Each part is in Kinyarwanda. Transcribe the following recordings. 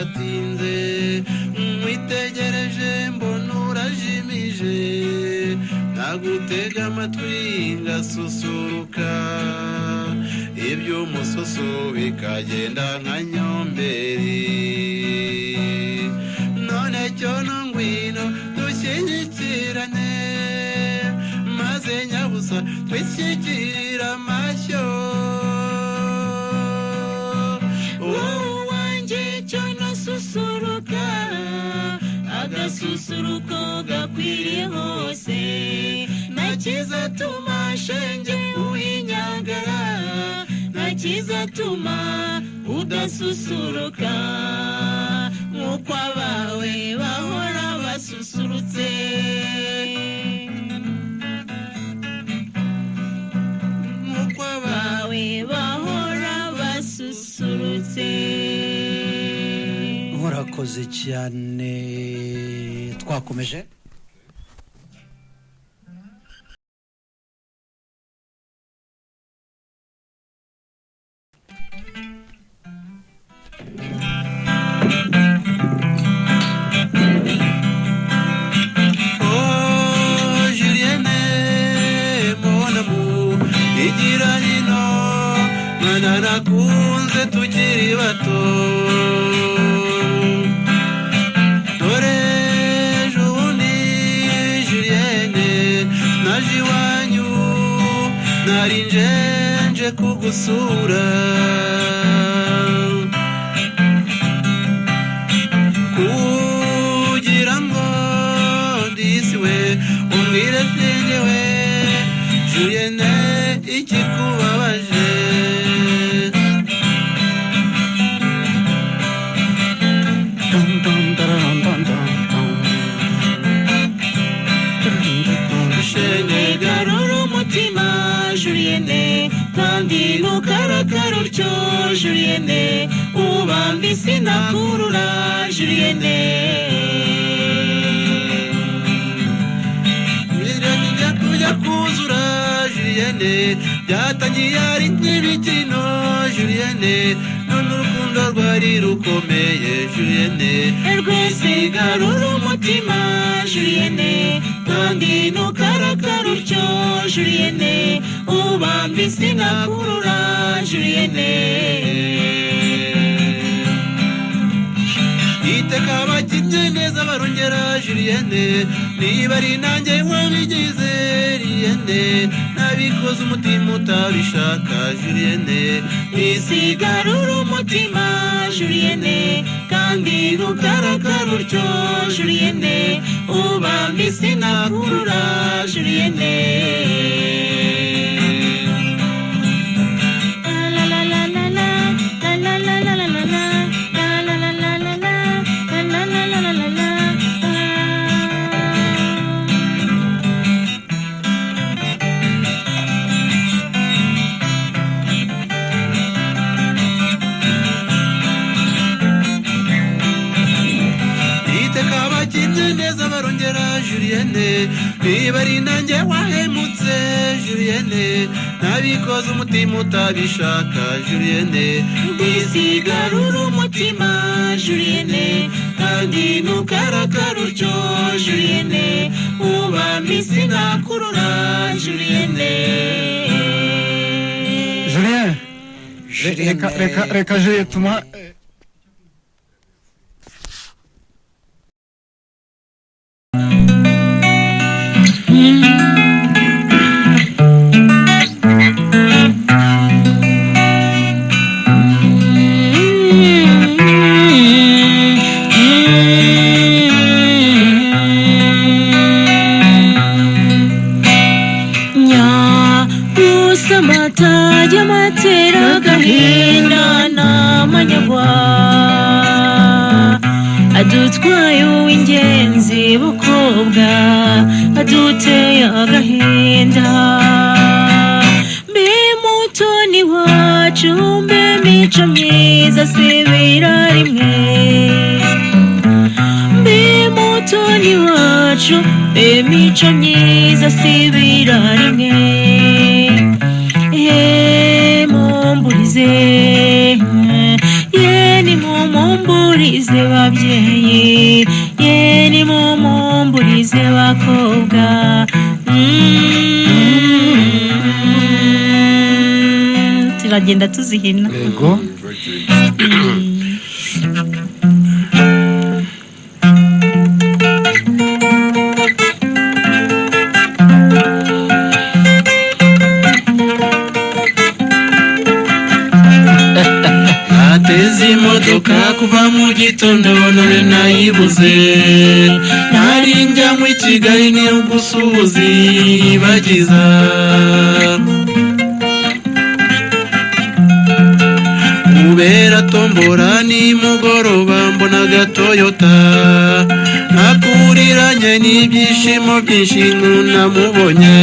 uratinze mwitegereje mbona urajimije nagutega amatwi ngasusuruka iby'umusoso bikagenda nka nyomberi none cyono ngwino dushyigikirane maze nyabusa twishyikira amashyo wanjye cyono susuruka agasusuruko gakwiriye hose nakizatuma shenge uhinyagara nakizatuma udasusuruka nk'uko abawe bahora basusurutse nk'uko abawe bahora basusurutse. murakoze cyane twakomeje igira hino mwana nakunze tukiri bato dore ejobundi Julienne naje iwanyu nari nje kugusura kugira ngo ndisiwe umbwire byenyewe Julienne ikikubabaje shenge garura umutima Julienne kandi ntukarakara utyo Julienne ubambi sinakurura Julienne nijya kujya kuzura Julienne byatangiye ari nk'ibikino Julienne none urukundo rwari rukomeye Julienne rwisigarura umutima Julienne kandi ntukarakara utyo Julienne ubambi sinakurura Julienne iteka bakinnye neza barongera Julienne niba ari nanjye wabigize Julienne nabikoze umutima utabishaka Julienne isigarura umutima Julienne kandi ntukarakara utyo Julienne ubambi sinakurura Julienne neza barongera Julienne niba ari nanjye wahemutse Julienne nabikoze umutima utabishaka Julienne isigarura umutima Julienne kandi ntukarakara utyo Julienne ubambi sinakurura Julienne Julien reka Julien tuma amatage amatera agahinda n'amanyagwa adutwaye uw'ingenzi bukobwa aduteye agahinda mbe mutoni wacu mbe mico myiza sibira rimwe mbe mutoni wacu mbe mico myiza sibira rimwe mumburize ye ni mumumburize nimumburize babyeyi ye nimumburize bakobwa turagenda tuzihina yego ateze imodoka kuva mu gitondo none nayibuze ntari njya mu Kigali ni ugusuhuza bagiza kubera tombora ni mugoroba mbona agatoyota nakuriranye n'ibyishimo byinshi namubonye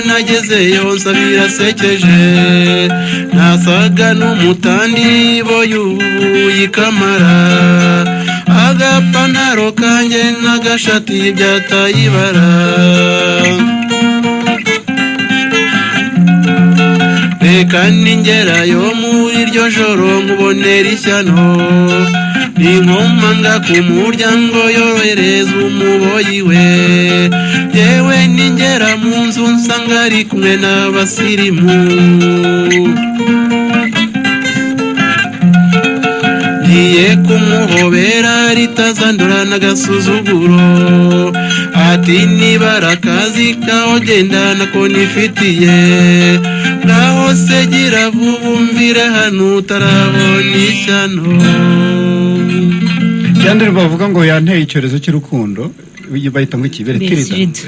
nagezeyo nsabira sekeje nasaga n'umutandi boyuye kamara agapantaro kanjye n'agashati byataye ibara reka ningerayo muri iryo joro nkubonera ishyano ninkomanga ku muryango yorohereza umuboyi we yewe ningera mu nzu nsanga ari kumwe n'abasirimu ngiye kumuhobera ritazandura n'agasuzuguro ati nibara akazi kaho genda nako nifitiye ngaho se gira vuba umvire hano utarabona ishyano cyandere bavuga ngo yanteye icyorezo cy'urukundo bayita ngo ikibere tirida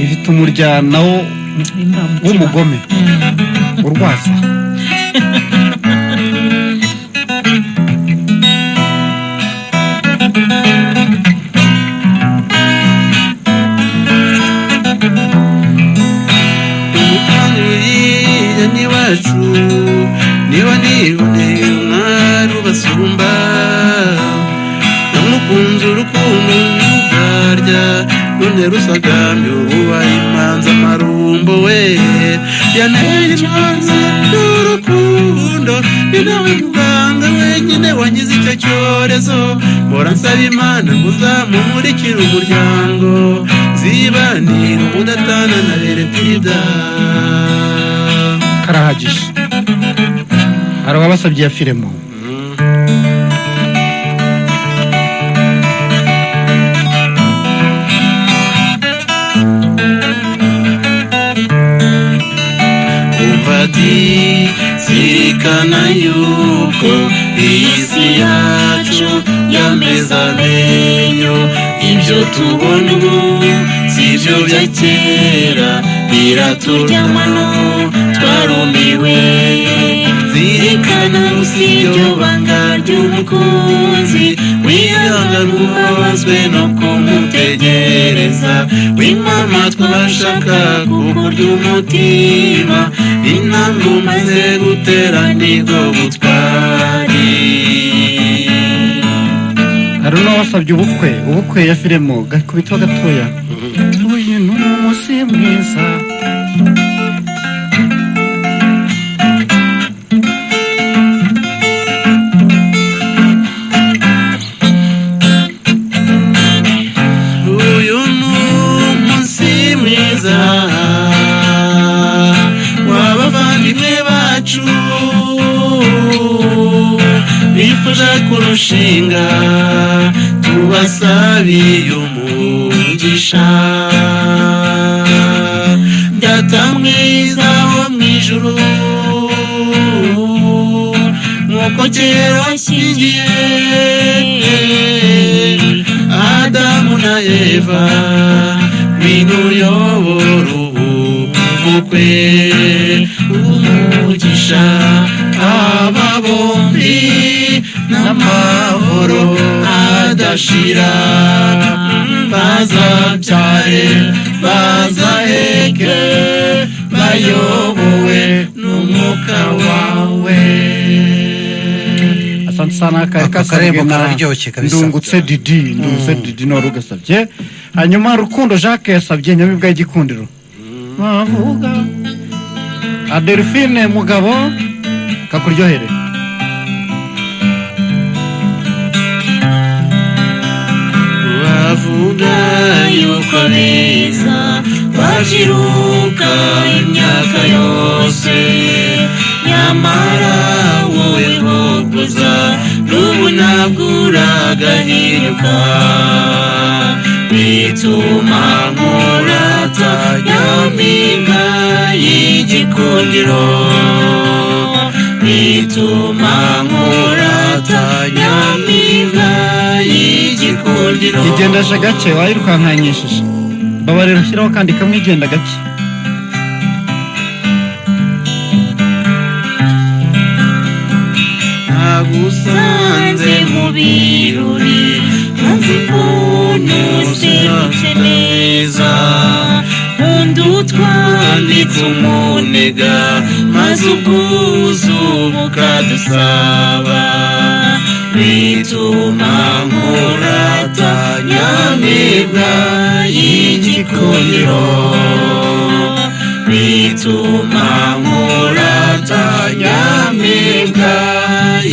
ifite umuryana w'umugome urwaza niwacu niba niboneye umwari ubasumba namukunze urukundo ntugarya none rusagambye urubaye imanza amarumbo we yaneye imanza n'urukundo ni nawe muganga wenyine wangize icyo cyorezo mpora nsaba Imana ngo uzamumurikire umuryango zibanire ubudatana na Beretirida karahagije hari abasabye ya filemo umvati zirikana yuko iyi si yacu yameze amenyo ibyo tubona ubu si byo bya kera biraturyamano twarumiwe zirikana usibyo banga ry'umukunzi wihangana ubabazwe no kumutegereza w'imama twashaka kukurya umutima intambwe umaze gutera nibwo butwari hari n'abasabye ubukwe ya filemo gakubito gatoya uyu ni umunsi mwiza w'abavandimwe bacu bifuza kurushinga tubasabiye umugisha data mwiza wo mw'ijuru nk'uko kera washyingiye Adamu na Eva ngwino uyobora ubukwe umugisha aba bombi n'amahoro adashira bazabyare bazaheke bayobowe n'umwuka wawe. Asante sana akarembo kararyoshye kabisa. Ndungutse Didi noro gasabye. Hanyuma Rukundo Jacques yasabye Nyamibwa y'igikundiro. Bavuga Adelphine Mugabo kakuryohere. bavuga yuko beza baciruka imyaka yose, nyamara wowe boguza n'ubu ntabwo uragahiruka, bituma nkurata nyampinga y'igikundiro, bituma nkurata nyampinga y'igikundiro. Igendesha gake wayirukankanyishije, babarira shyiraho kandi kamwe igenda gake. nagusanze mu birori maze mbona userutse neza, nkunda utwanditse umunega maze ubwuzu bukadusaba, bituma nkurata nyampinga y'igikundiro, bituma nkurata nyampinga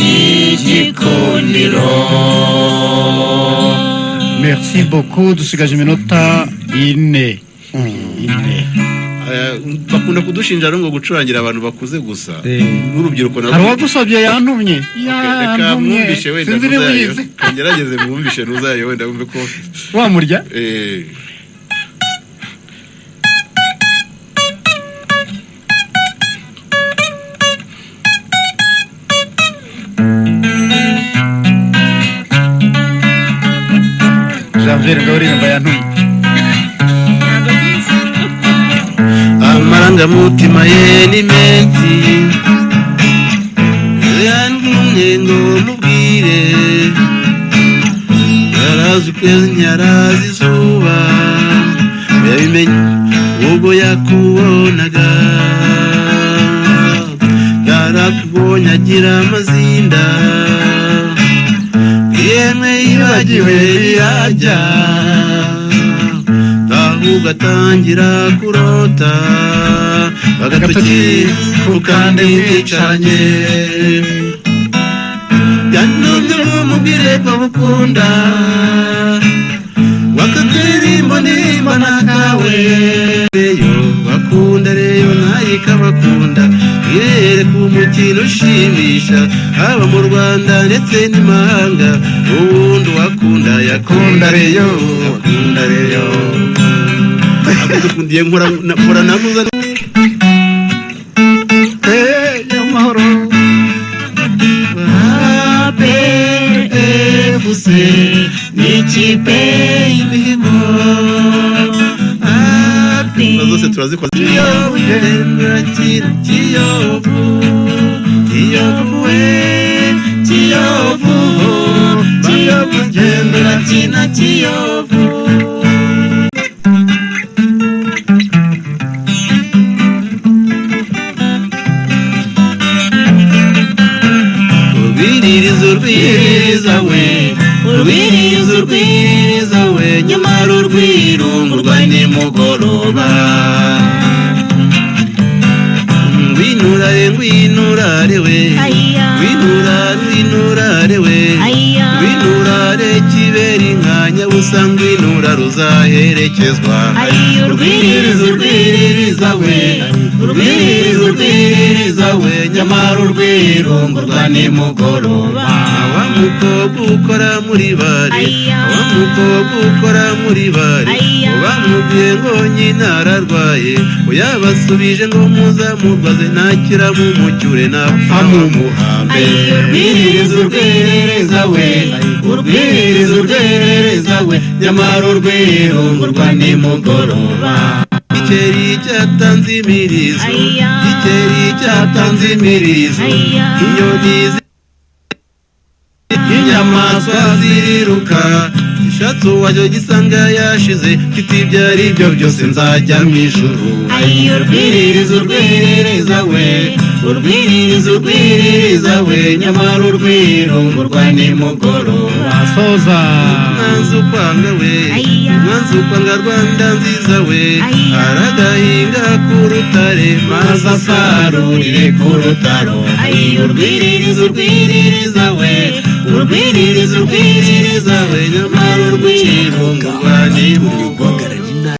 y'igikundiro. Merci beaucoup, dusigaje iminota 4. bakunda kudushinja ngo gucurangira abantu bakuze gusa n'urubyiruko nabo. Hari wagusabye yantumye. Reka mwumvishe wenda nuzayo. Kagerageze mwumvishe nuzayo wenda wumve ko wamurya. Janvier Gauririmba yantumye. Amarangamutima ye ni menshi, yantumye ngo mubwire, yarazi ukwezi ntiyarazi izuba, yabimenye ubwo yakubonaga, yarakubonye agira amazinda, yemwe yibagiwe birajya, ugatangira kurota bagatoki kukande wicaranye, yantumye umubwire ko mukunda, wakakaririmbo nimba nakawe, reyo bakunda reyo naye kabakunda, yereka umukino ushimisha haba mu Rwanda ndetse n'imahanga, ubundi wakunda yakunda reyo, wakunda reyo. Akundiye nkora naguza Amahoro. APFC n'ikipe y'imihigo, zose turazikoze. Kiyovu we Kiyovu, Kiyovu gendera kina Kiyovu. Urwiriza we, urwiriza we, nyamara urwirungurwa nimugoroba, ngwinurare ngwinurare we, ngwinurare we, ngwinurare kibera inka nyabusa, ngwinurare uzaherekezwa, urwiriza we, urwiriza we, nyamara urwirungurwa nimugoroba. Wa mukobwa ukora muri bari, wa mukobwa ukora muri bari, bamubwiye ngo nyina ararwaye, yabasubije ngo muzamurwaze ntakira mu mucyure napfa mu muhambe. Urwiriza we, urwiriza we, nyamara urwirungurwa nimugoroba. Igikeri cyatanze imirizo, igikeri cyatanze imirizo, inyoni inyamaswa ziriruka, ishatse uwajya gisanga yashize, kiti ibyo ari byo byose nzajya mu ijuru. Urwiriza we, urwiriza we, nyamara urwirungurwa nimugoroba. soza umwanzi ukwanga we umwanzi ukwanga Rwanda nziza we aragahinga ku rutare maze asarurire ku rutaro urwiririza urwiririza we urwiririza urwiririza we nyamara urwirungu rwa nimugo